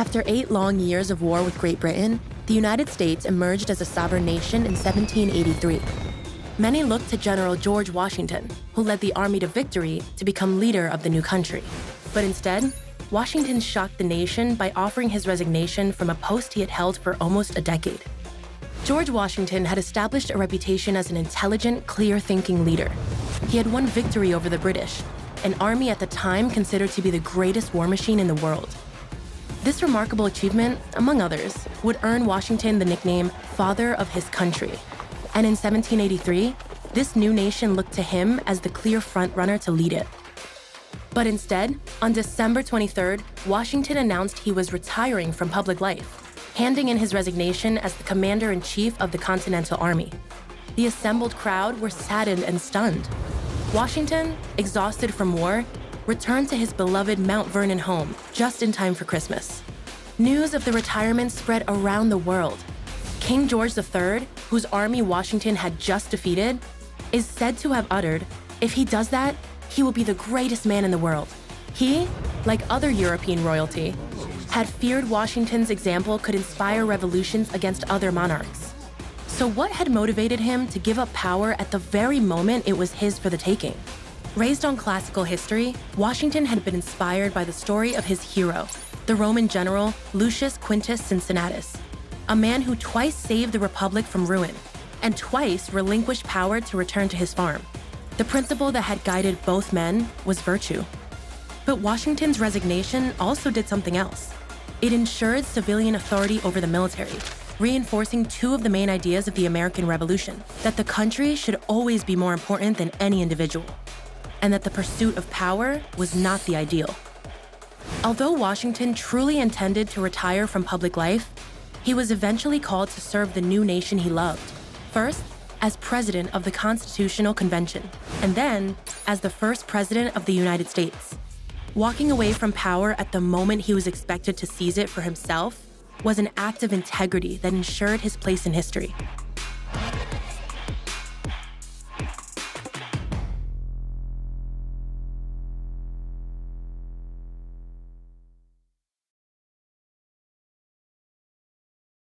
After 8 long years of war with Great Britain, the United States emerged as a sovereign nation in 1783. Many looked to General George Washington, who led the army to victory, to become leader of the new country. But instead, Washington shocked the nation by offering his resignation from a post he had held for almost a decade. George Washington had established a reputation as an intelligent, clear-thinking leader. He had won victory over the British, an army at the time considered to be the greatest war machine in the world. This remarkable achievement, among others, would earn Washington the nickname Father of his Country. And in 1783, this new nation looked to him as the clear frontrunner to lead it. But instead, on December 23rd, Washington announced he was retiring from public life, handing in his resignation as the commander-in-chief of the Continental Army. The assembled crowd were saddened and stunned. Washington, exhausted from war, returned to his beloved Mount Vernon home just in time for Christmas. News of the retirement spread around the world. King George III, whose army Washington had just defeated, is said to have uttered, "If he does that, he will be the greatest man in the world." He, like other European royalty, had feared Washington's example could inspire revolutions against other monarchs. So what had motivated him to give up power at the very moment it was his for the taking? Raised on classical history, Washington had been inspired by the story of his hero, the Roman general Lucius Quintus Cincinnatus, a man who twice saved the Republic from ruin and twice relinquished power to return to his farm. The principle that had guided both men was virtue. But Washington's resignation also did something else. It ensured civilian authority over the military, reinforcing two of the main ideas of the American Revolution: that the country should always be more important than any individual, and that the pursuit of power was not the ideal. Although Washington truly intended to retire from public life, he was eventually called to serve the new nation he loved, first as president of the Constitutional Convention, and then as the first president of the United States. Walking away from power at the moment he was expected to seize it for himself was an act of integrity that ensured his place in history.